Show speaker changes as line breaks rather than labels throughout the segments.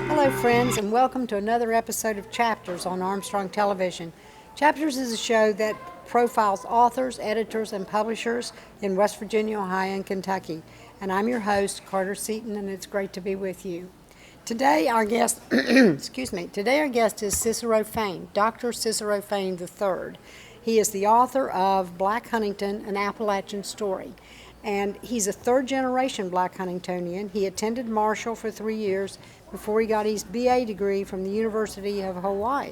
Hello, friends, and welcome to another episode of Chapters on Armstrong Television. Chapters is a show that profiles authors, editors, and publishers in West Virginia, Ohio, and Kentucky. And I'm your host, Carter Seaton, and it's great to be with you. Today, our guest, Today our guest is Cicero Fain, Dr. Cicero Fain III. He is the author of Black Huntington, an Appalachian Story. And he's a third-generation Black Huntingtonian. He attended Marshall for 3 years before he got his BA degree from the University of Hawaii.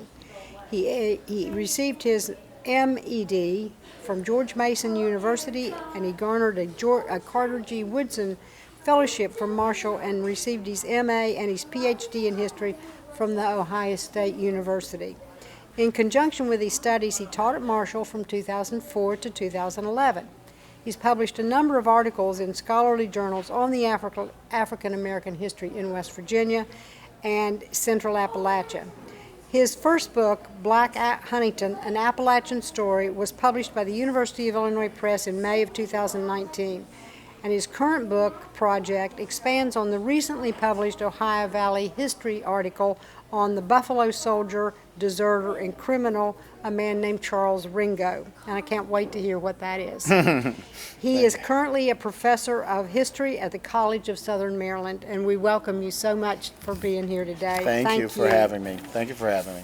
He received his MED from George Mason University, and he garnered a Carter G. Woodson Fellowship from Marshall and received his MA and his PhD in history from the Ohio State University. In conjunction with his studies, he taught at Marshall from 2004 to 2011. He's published a number of articles in scholarly journals on the African American history in West Virginia and Central Appalachia. His first book, Black Huntington, an Appalachian Story, was published by the University of Illinois Press in May of 2019. And his current book project expands on the recently published Ohio Valley history article on the Buffalo soldier, deserter, and criminal, a man named Charles Ringo. And I can't wait to hear what that is. He is currently a professor of history at the College of Southern Maryland, and we welcome you so much for being here today.
Thank you for having me. Thank you for having me.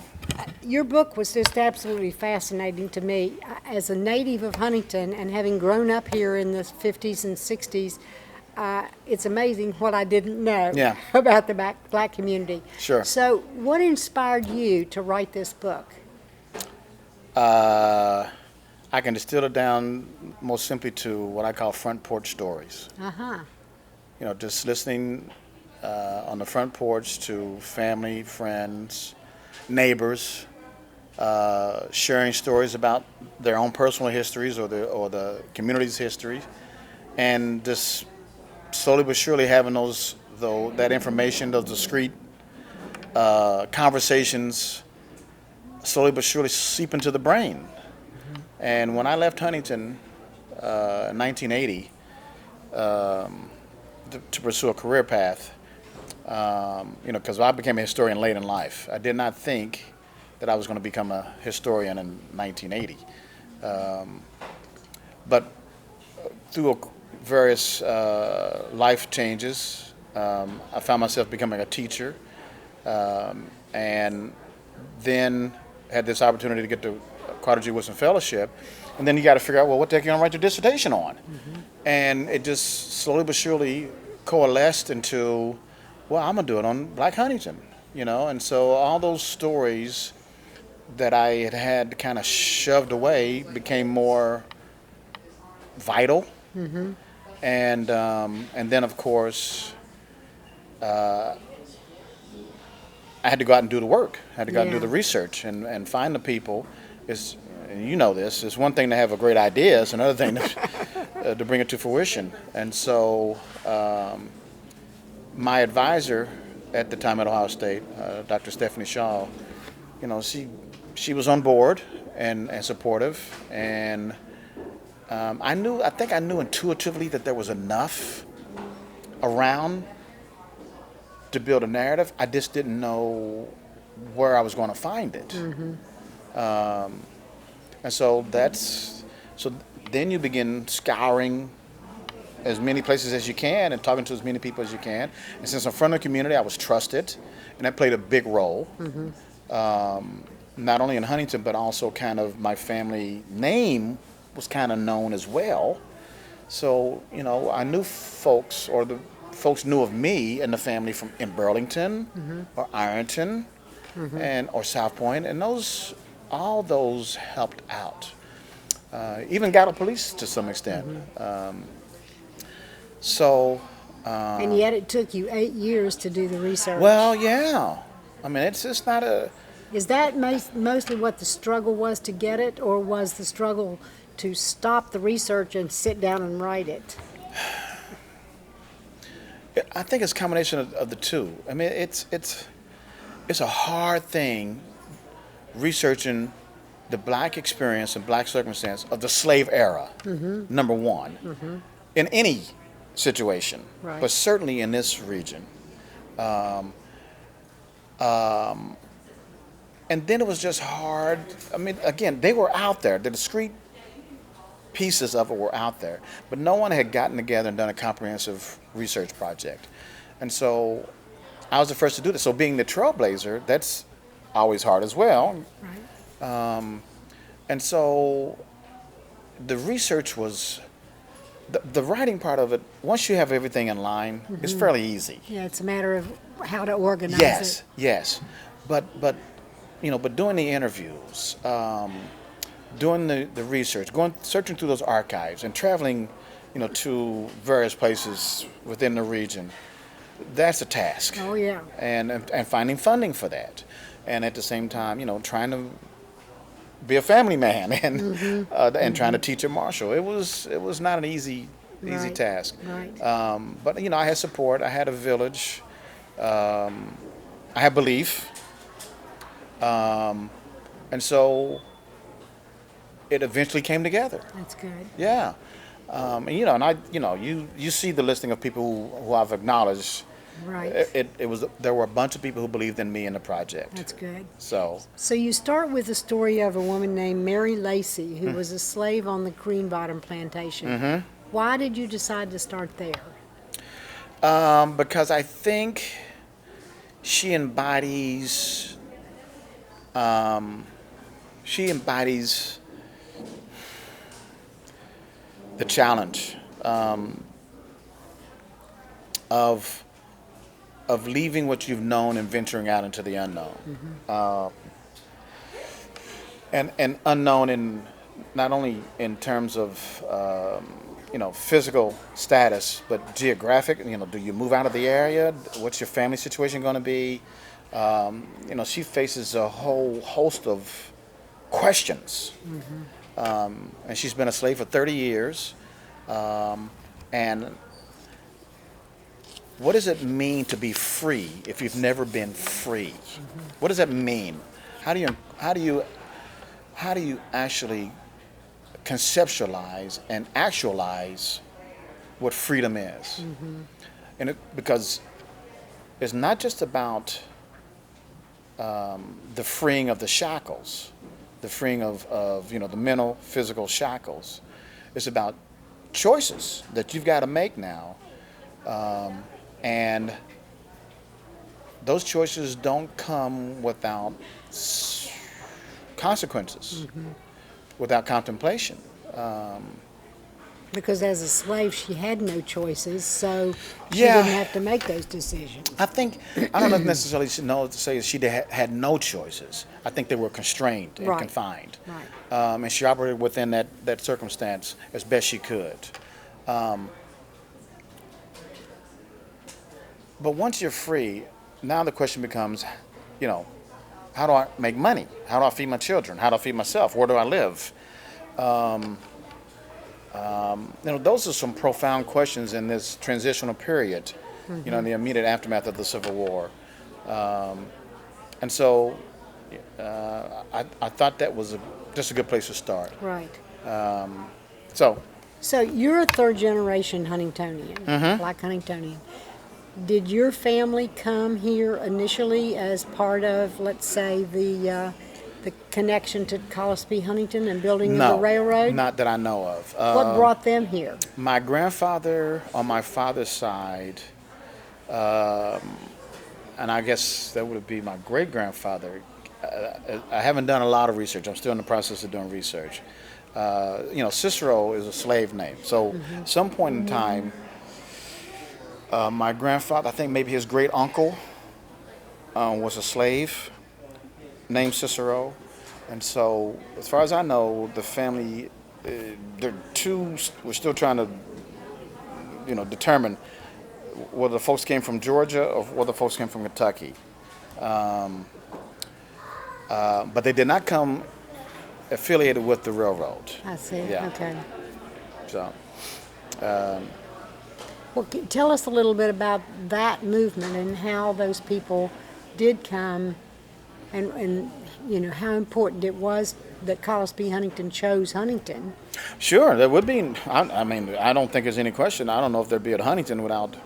Your book was just absolutely fascinating to me. As a native of Huntington and having grown up here in the 50s and 60s, it's amazing what I didn't know about the black community.
Sure.
So what inspired you to write this book?
I can distill it down most simply to what I call front porch stories.
Uh-huh.
You know, just listening on the front porch to family, friends, neighbors, sharing stories about their own personal histories or the community's history, and just slowly but surely having that information, those discrete conversations, slowly but surely seep into the brain. Mm-hmm. And when I left Huntington in 1980 to pursue a career path, because I became a historian late in life. I did not think that I was going to become a historian in 1980. But through various life changes, I found myself becoming a teacher, and then had this opportunity to get the Carter G. Woodson Fellowship. And then you got to figure out, well, what the heck are you going to write your dissertation on? Mm-hmm. And it just slowly but surely coalesced into, well, I'm going to do it on Black Huntington, And so all those stories that I had kind of shoved away became more vital. Mm-hmm. And then, of course, I had to go out and do the work. I had to go out and do the research and find the people. And you know this, it's one thing to have a great idea, it's another thing to bring it to fruition. And so my advisor at the time at Ohio State, Dr. Stephanie Shaw, she was on board and supportive. And I think I knew intuitively that there was enough around to build a narrative. I just didn't know where I was going to find it. Mm-hmm. And so then you begin scouring as many places as you can and talking to as many people as you can. And since I'm from the community, I was trusted, and that played a big role. Mm-hmm. Not only in Huntington, but also kind of my family name was kind of known as well. So, I knew folks, or the folks knew of me and the family in Burlington, mm-hmm. or Ironton, mm-hmm. or South Point, and all those helped out. Even Gallup Police to some extent. Mm-hmm. So
And yet it took you 8 years to do the research.
Well, yeah. I mean, it's not a.
Is that mostly what the struggle was to get it, or was the struggle to stop the research and sit down and write it?
I think it's a combination of the two. I mean, it's a hard thing researching the black experience and black circumstance of the slave era. Number one, in any situation,
Right.
but certainly in this region. And then it was just hard. I mean, again, they were out there. The discrete pieces of it were out there, but no one had gotten together and done a comprehensive research project. And so I was the first to do this. So being the trailblazer, that's always hard as well.
Right.
And so the research was, the writing part of it, once you have everything in line, is fairly easy.
Yeah, it's a matter of how to organize
Yes,
it.
yes. But doing the interviews, doing the research, searching through those archives and traveling, to various places within the region, that's a task.
Oh, yeah.
And finding funding for that. And at the same time, trying to be a family man and trying to teach at Marshall. It was not an easy
Right.
task.
Right.
But I had support. I had a village. I had belief. And so it eventually came together.
That's good.
Yeah. You see the listing of people who I've acknowledged.
Right.
There were a bunch of people who believed in me and the project.
That's good.
So
So you start with the story of a woman named Mary Lacey, who was a slave on the Green Bottom plantation. Why did you decide to start there?
because I think she embodies the challenge of leaving what you've known and venturing out into the unknown. And unknown in not only in terms of physical status, but geographic. Do you move out of the area? What's your family situation going to be? She faces a whole host of questions. And she's been a slave for 30 years. And what does it mean to be free if you've never been free? What does that mean? How do you actually conceptualize and actualize what freedom is? And because it's not just about the freeing of the shackles, the freeing of the mental, physical shackles. It's about choices that you've got to make now, and those choices don't come without consequences, without contemplation.
Because as a slave, she had no choices, so she
Yeah.
didn't have to make those decisions.
I don't know if necessarily to say she had no choices. I think they were constrained and
Right.
confined.
Right.
And she operated within that circumstance as best she could. But once you're free, now the question becomes, how do I make money? How do I feed my children? How do I feed myself? Where do I live? Those are some profound questions in this transitional period, in the immediate aftermath of the Civil War. And so I thought that was just a good place to start.
Right.
So
So you're a third generation Huntingtonian, Black Huntingtonian. Did your family come here initially as part of, let's say, the connection to Cosby Huntington and building of
no,
the railroad?
not that I know of.
What brought them here?
My grandfather on my father's side, and I guess that would be my great-grandfather. I haven't done a lot of research. I'm still in the process of doing research. Cicero is a slave name. So at some point in time, my grandfather, I think maybe his great-uncle, was a slave named Cicero. And so as far as I know, the family, we're still trying to, determine whether the folks came from Georgia or whether the folks came from Kentucky. But they did not come affiliated with the railroad.
I see.
Yeah.
Okay.
So,
Well, tell us a little bit about that movement and how those people did come, and how important it was that Cosby Huntington chose Huntington.
sure, there would be. I mean, I don't think there's any question. I don't know if there'd be a Huntington without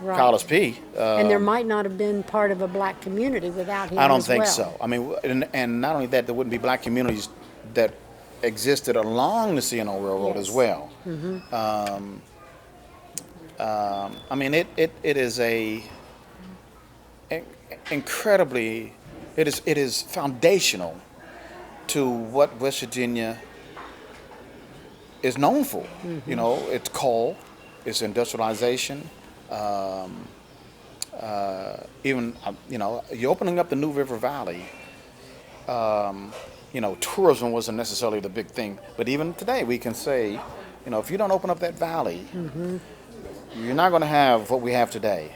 Right.
Cosby.
And there might not have been part of a black community without him
I don't
as
think
well.
so. I mean, and not only that, there wouldn't be black communities that existed along the C&O Railroad
Yes.
as well. I mean, it is incredibly, it is foundational to what West Virginia is known for. It's coal, it's industrialization. Even you're opening up the New River Valley. Tourism wasn't necessarily the big thing, but even today we can say, if you don't open up that valley, you're not going to have what we have today.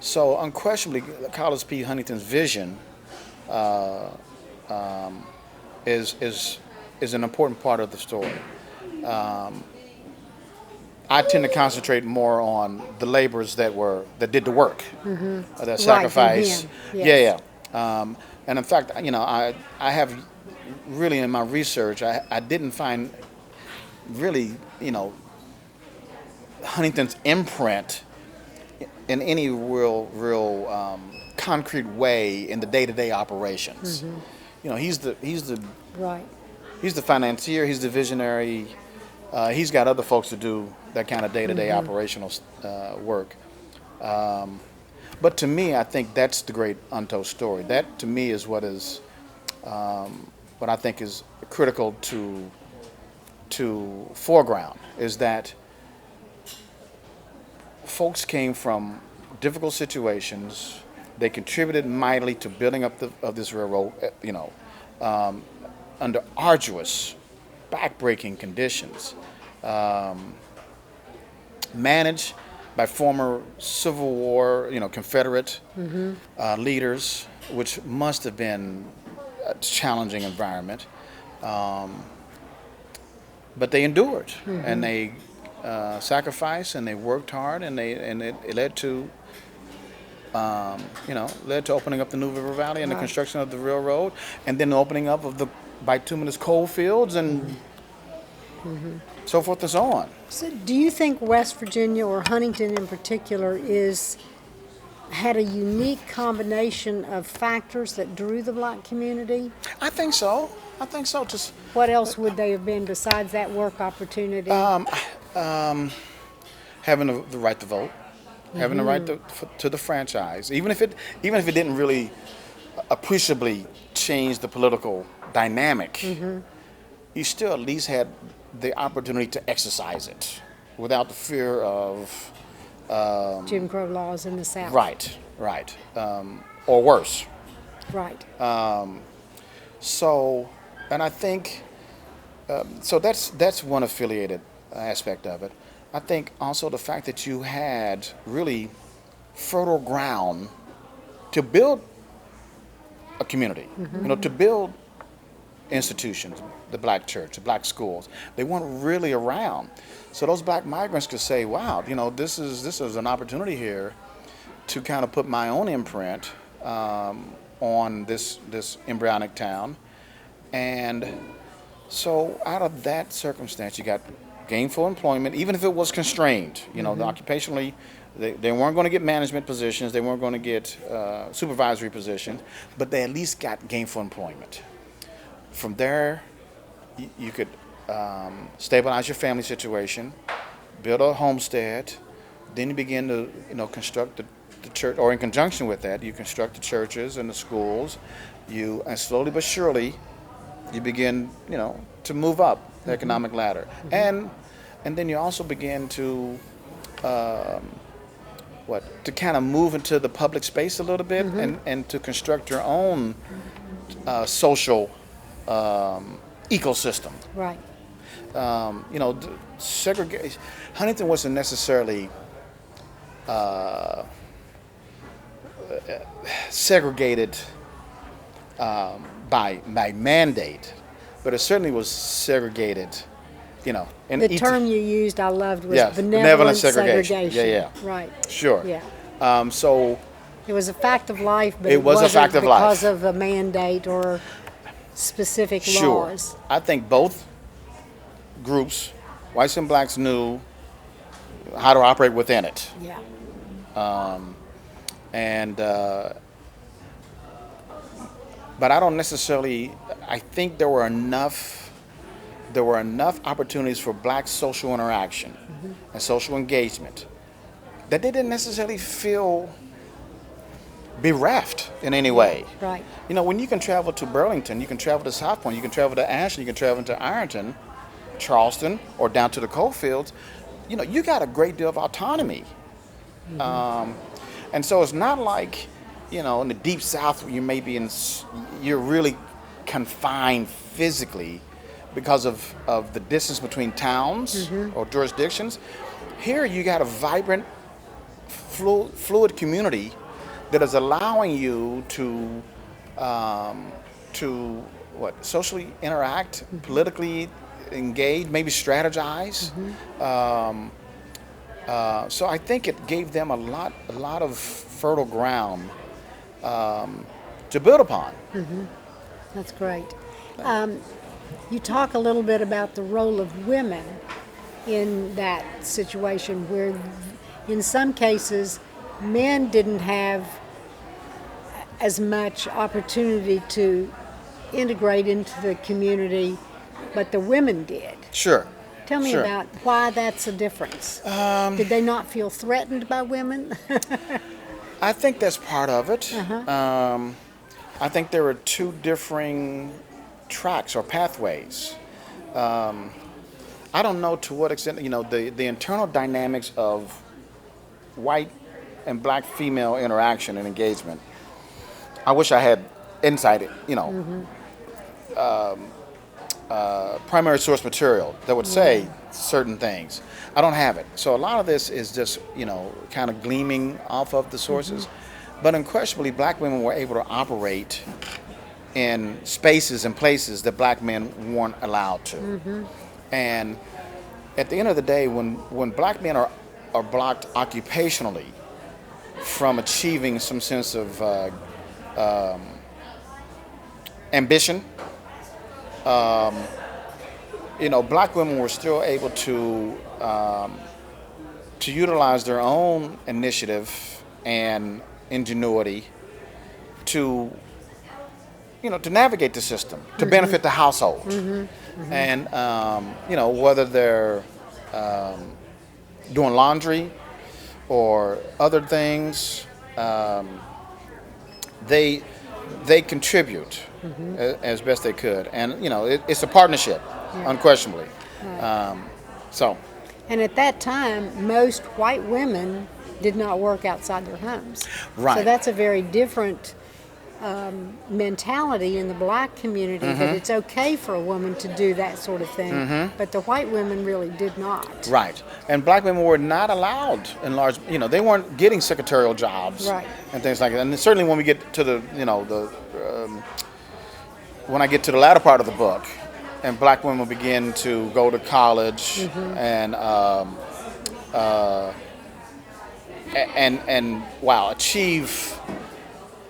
So unquestionably, Cosby Huntington's vision is an important part of the story. I tend to concentrate more on the laborers that did the work, that sacrifice.
Right, from him. Yes.
Yeah. And in fact, I have really in my research, I didn't find really, Huntington's imprint in any real concrete way in the day-to-day operations. He's the
Right.
he's the financier, he's the visionary. He's got other folks to do that kind of day-to-day operational work. But to me, I think that's the great untold story. That, to me, is what I think is critical to foreground, is that folks came from difficult situations. They contributed mightily to building up of this railroad, under arduous, backbreaking conditions, managed by former Civil War, Confederate leaders, which must have been a challenging environment. But they endured, and they sacrificed, and they worked hard, and it led to opening up the New River Valley and the construction of the railroad, and then the opening up of the bituminous coal fields and so forth and so on.
So do you think West Virginia, or Huntington in particular, had a unique combination of factors that drew the black community?
I think so. Just
What else would they have been besides that work opportunity?
having the right to vote, having the right to the franchise, even if it didn't really appreciably change the political dynamic, you still at least had the opportunity to exercise it without the fear of
Jim Crow laws in the South.
right, or worse.
Right.
So, and I think so. That's one affiliated aspect of it. I think also the fact that you had really fertile ground to build a community, to build institutions, the black church, the black schools. They weren't really around. So those black migrants could say, wow, this is an opportunity here to kind of put my own imprint on this embryonic town. And so out of that circumstance, you got gainful employment, even if it was constrained. Occupationally, they weren't going to get management positions, they weren't going to get supervisory positions, but they at least got gainful employment. From there, you could stabilize your family situation, build a homestead, then you begin to construct the church, or in conjunction with that, you construct the churches and the schools. And slowly but surely, you begin to move up the economic ladder, and then you also begin to kind of move into the public space a little bit, and to construct your own social ecosystem.
Right.
Segregation. Huntington wasn't necessarily segregated by mandate, but it certainly was segregated. And
The term you used I loved was
yes,
benevolent segregation.
Yeah.
Right.
Sure.
Yeah.
So
It was a fact of life, but
It was a
wasn't
fact of life.
because of a mandate or specific
sure,
laws.
I think both groups, whites and blacks, knew how to operate within it,
Yeah.
and but I don't necessarily. I think there were enough opportunities for black social interaction and social engagement that they didn't necessarily feel bereft in any way.
Right.
When you can travel to Burlington, you can travel to South Point, you can travel to Ashland, you can travel to Ironton, Charleston, or down to the coal fields. You got a great deal of autonomy. And so it's not like, in the deep South, you may be you're really confined physically because of the distance between towns or jurisdictions. Here you got a vibrant, fluid community that is allowing you to socially interact, politically engage, maybe strategize. So I think it gave them a lot of fertile ground to build upon.
That's great. You talk a little bit about the role of women in that situation where in some cases men didn't have as much opportunity to integrate into the community, but the women did.
Sure.
Tell me about why that's a difference. Did they not feel threatened by women?
I think that's part of it. I think there were two differing tracks or pathways. I don't know to what extent, the internal dynamics of white and black female interaction and engagement. I wish I had insight, primary source material that would say certain things. I don't have it. So a lot of this is just, kind of gleaming off of the sources. But unquestionably, black women were able to operate in spaces and places that black men weren't allowed to. And at the end of the day, when black men are blocked occupationally from achieving some sense of ambition, black women were still able to utilize their own initiative and ingenuity to navigate the system, to benefit the household. And, whether they're doing laundry or other things, they contribute as best they could. And, it's a partnership, unquestionably.
Right. And at that time, most white women did not work outside their homes.
Right.
So that's a very different mentality in the black community, that it's okay for a woman to do that sort of thing, but the white women really did not.
Right. And black women were not allowed in large, they weren't getting secretarial jobs and things like that. And certainly when we get to when I get to the latter part of the book, and black women begin to go to college and achieve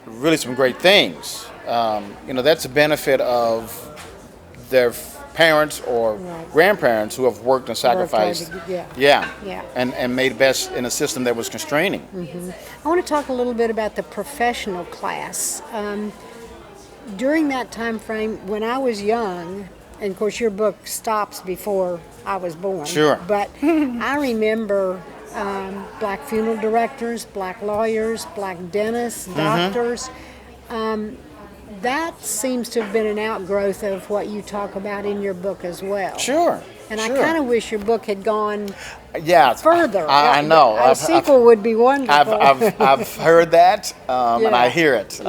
really some great things. That's a benefit of their parents or grandparents who have worked and sacrificed. And made best in a system that was constraining.
I want to talk a little bit about the professional class. During that time frame, when I was young, and of course your book stops before I was born.
Sure.
But I remember black funeral directors, black lawyers, black dentists, doctors. That seems to have been an outgrowth of what you talk about in your book as well.
Sure.
And I kind of wish your book had gone further.
I know.
A sequel would be wonderful.
I've heard that, and I hear it.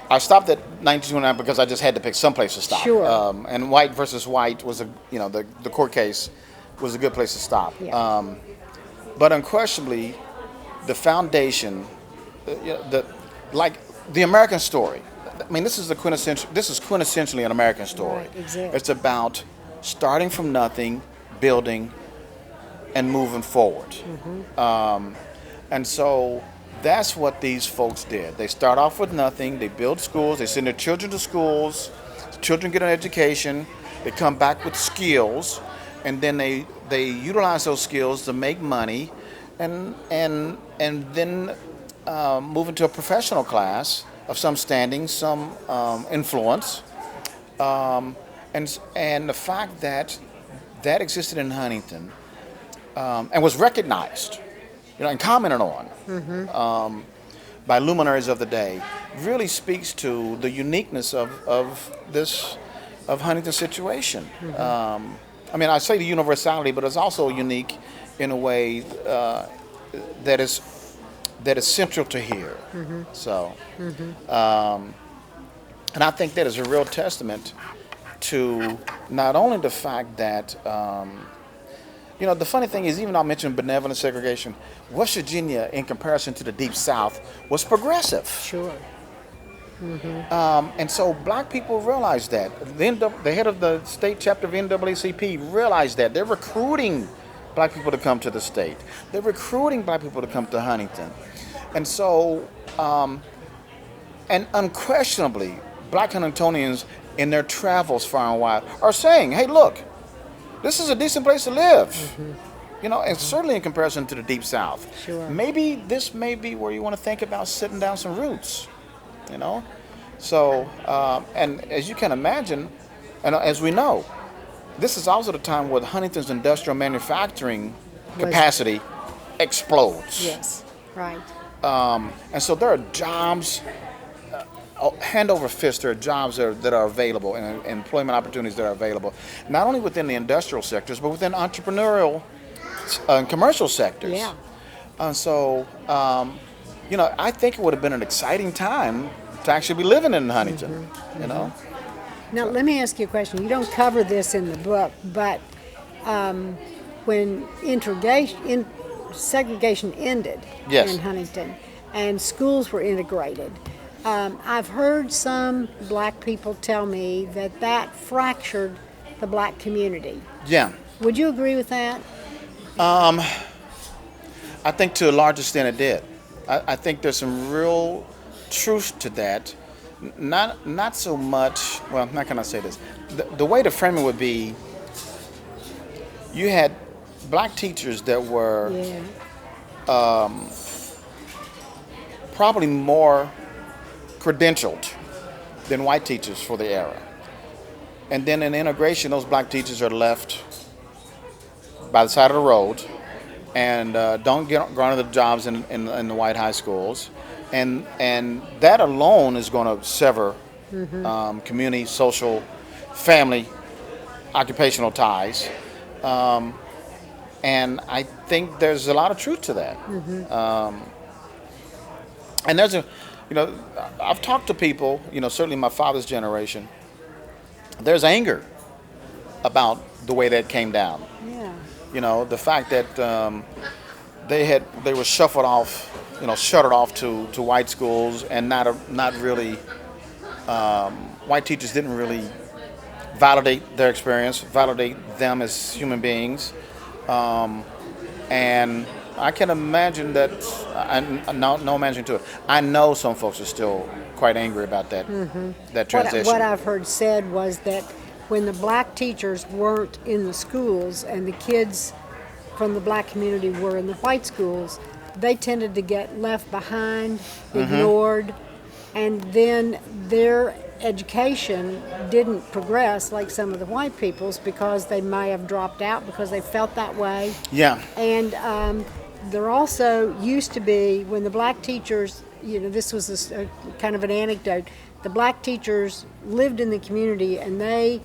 I stopped at 1929 because I just had to pick some place to stop.
Sure.
And White versus White was the court case was a good place to stop. But unquestionably, the foundation, like the American story. I mean, this is quintessentially an American story.
Right, exactly.
It's about starting from nothing, building, and moving forward. And so that's what these folks did. They start off with nothing. They build schools. They send their children to schools. Children get an education. They come back with skills, and then they utilize those skills to make money, and then move into a professional class of some standing, some influence, and the fact that existed in Huntington and was recognized, and commented on by luminaries of the day, really speaks to the uniqueness of Huntington's situation. I mean, I say the universality, but it's also unique in a way that is central to here. So, and I think that is a real testament to not only the fact that, the funny thing is, even though I mentioned benevolent segregation, West Virginia, in comparison to the Deep South, was progressive.
Sure.
And so black people realized that. The head of the state chapter of NAACP realized that. They're recruiting black people to come to the state. They're recruiting black people to come to Huntington. And so, and unquestionably, black Huntingtonians in their travels far and wide are saying, hey, look, this is a decent place to live. And certainly in comparison to the Deep South.
Sure.
Maybe this may be where you want to think about sitting down some roots. So, and as you can imagine, and as we know, this is also the time where Huntington's industrial manufacturing capacity explodes.
Yes, right.
And so there are jobs, hand over fist, there are jobs that are available and employment opportunities that are available, not only within the industrial sectors, but within entrepreneurial and commercial sectors.
Yeah.
And so, I think it would have been an exciting time to actually be living in Huntington,
Now, let me ask you a question. You don't cover this in the book, but when segregation ended in Huntington and schools were integrated, I've heard some black people tell me that fractured the black community.
Yeah.
Would you agree with that?
I think to a large extent it did. I think there's some real truth to that. Not so much, well, how can I say this? The way to frame it would be, you had black teachers that were probably more credentialed than white teachers for the era. And then in integration, those black teachers are left by the side of the road and don't get granted the jobs in the white high schools. And that alone is going to sever community, social, family, occupational ties. And I think there's a lot of truth to that. And there's I've talked to people, certainly my father's generation, there's anger about the way that came down.
Yeah.
The fact that they were shuttered off to white schools, and not really, white teachers didn't really validate their experience, validate them as human beings. And I can imagine that, no imagining to it. I know some folks are still quite angry about that transition.
What I've heard said was that when the black teachers weren't in the schools and the kids from the black community were in the white schools, they tended to get left behind, ignored, and then their education didn't progress like some of the white people's because they may have dropped out because they felt that way.
Yeah.
And there also used to be, when the black teachers, this was a kind of an anecdote, the black teachers lived in the community and they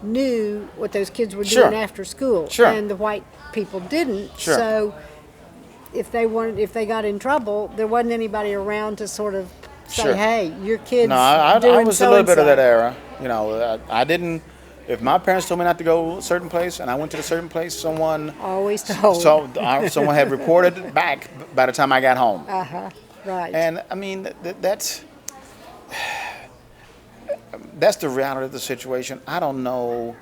knew what those kids were doing after school.
Sure.
And the white people didn't.
Sure.
So if they got in trouble, there wasn't anybody around to sort of say, hey, your kid's
I
doing
was a little bit of
so-and-so.
that era. I didn't, if my parents told me not to go a certain place and I went to a certain place, someone
Always told.
someone had reported back by the time I got home.
Right.
And I mean, that's the reality of the situation. I don't know.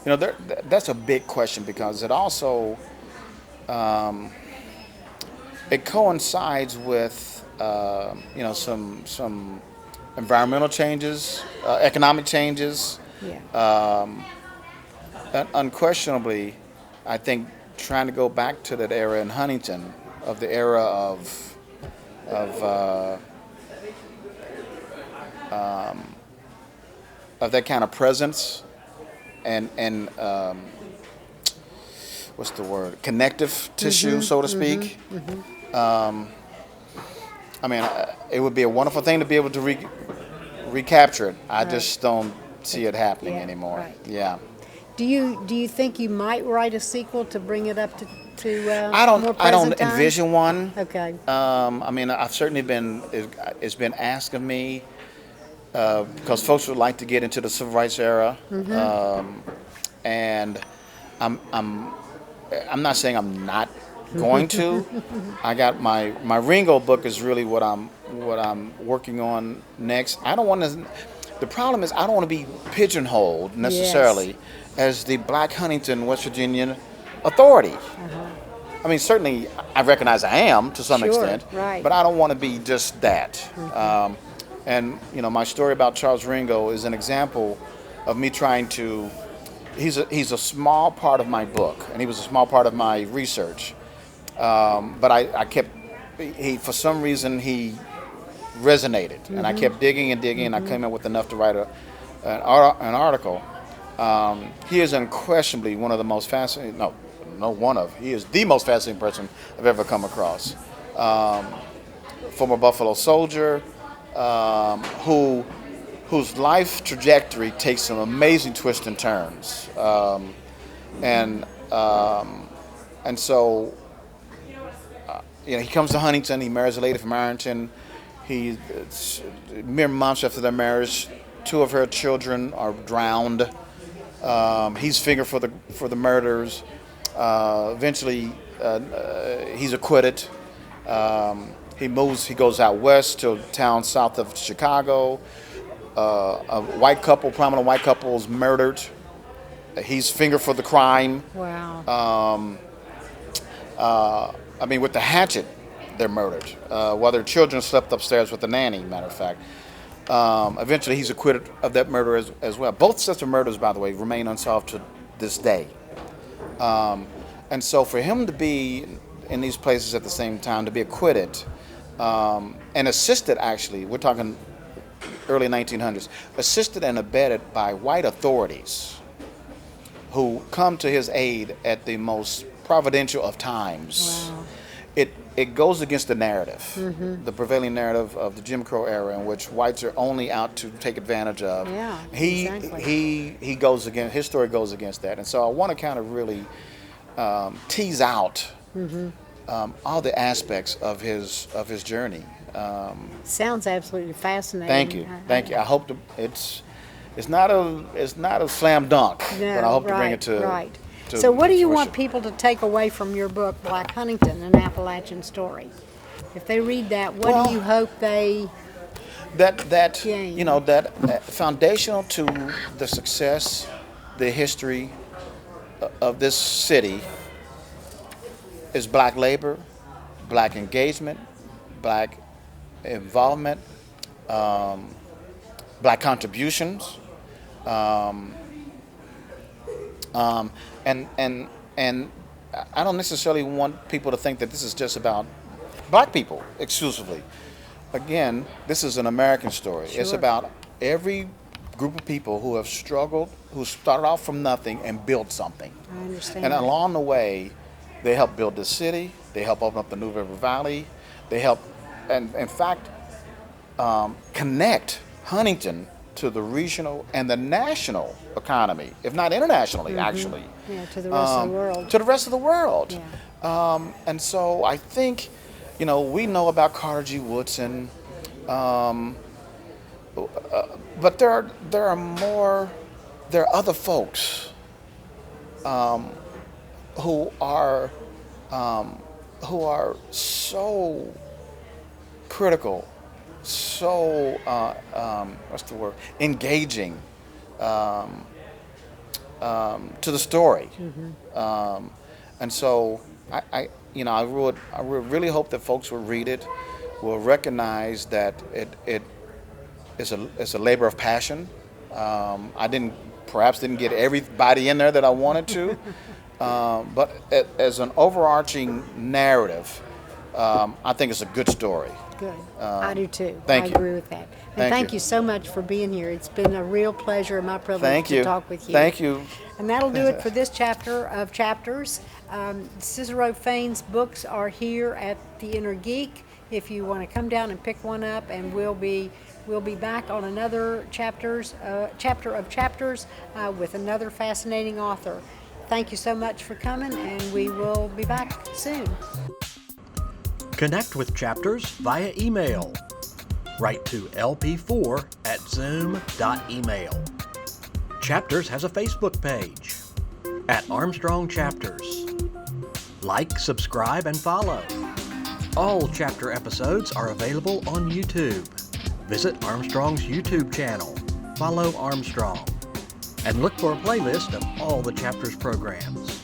That's a big question because it also it coincides with some environmental changes, economic changes.
Yeah.
And unquestionably, I think trying to go back to that era in Huntington, of the era of that kind of presence and what's the word, connective tissue, so to speak. I mean, it would be a wonderful thing to be able to recapture it. I just don't see it happening anymore.
Right.
Yeah.
Do you think you might write a sequel to bring it up to
I
more
don't
present time?
envision one.
Okay.
I mean, I've certainly it's been asked of me because folks would like to get into the civil rights era, and I'm not saying I'm not going to. I got my Ringo book is really what I'm working on next. I don't want to. The problem is I don't want to be pigeonholed necessarily as the Black Huntington, West Virginia authority. I mean, certainly I recognize I am to some extent,
right.
but I don't want to be just that. And my story about Charles Ringo is an example of me trying to. He's a small part of my book, and he was a small part of my research. But I kept. For some reason he resonated, and I kept digging and digging, and I came up with enough to write an article. He is unquestionably one of the most fascinating. He is the most fascinating person I've ever come across. Former Buffalo soldier, whose life trajectory takes some amazing twists and turns, and so he comes to Huntington. He marries a lady from Ironton. Mere months after their marriage, 2 of her children are drowned. He's fingered for the murders. Eventually, he's acquitted. He moves. He goes out west to a town south of Chicago. A prominent white couple, is murdered. He's fingered for the crime.
Wow.
I mean, with the hatchet, they're murdered. While their children slept upstairs with the nanny, matter of fact. Eventually, he's acquitted of that murder as well. Both sets of murders, by the way, remain unsolved to this day. And so for him to be in these places at the same time, to be acquitted, and assisted, actually, we're talking early 1900s, assisted and abetted by white authorities who come to his aid at the most providential of times.
Wow.
It goes against the narrative, the prevailing narrative of the Jim Crow era, in which whites are only out to take advantage of.
Yeah,
He goes against, his story goes against that, and so I want to kind of really tease out all the aspects of his journey.
Sounds absolutely fascinating.
Thank you. I hope it's not a slam dunk, but I hope to bring it to.
Right. So what do you want people to take away from your book, Black Huntington, an Appalachian Story? If they read that, what do you hope they gain?
That foundational to the success, the history of this city is black labor, black engagement, black involvement, black contributions, and I don't necessarily want people to think that this is just about black people exclusively. Again, this is an American story.
Sure.
It's about every group of people who have struggled, who started off from nothing and built something.
I understand.
And along the way, they helped build this city. They helped open up the New River Valley. They helped, and in fact, connect Huntington to the regional and the national economy, if not internationally, actually.
Yeah, to the rest of the world.
To the rest of the world.
Yeah.
And so I think, we know about Carter G. Woodson, but there are more there are other folks who are so critical, so what's the word? Engaging to the story, and so I would really hope that folks will read it, will recognize that it is a labor of passion. I perhaps didn't get everybody in there that I wanted to, but as an overarching narrative, I think it's a good story.
Good. I do too.
Thank
I
you.
agree with that. And
Thank you.
you so much for being here. It's been a real pleasure and my privilege to talk with you.
Thank you.
And that'll do it for this chapter of chapters. Cicero Fain's books are here at the Inner Geek. If you want to come down and pick one up, and we'll be back on another chapter of chapters with another fascinating author. Thank you so much for coming, and we will be back soon.
Connect with Chapters via email. Write to lp4@zoom.email. Chapters has a Facebook page at Armstrong Chapters. Like, subscribe, and follow. All chapter episodes are available on YouTube. Visit Armstrong's YouTube channel, follow Armstrong, and look for a playlist of all the Chapters programs.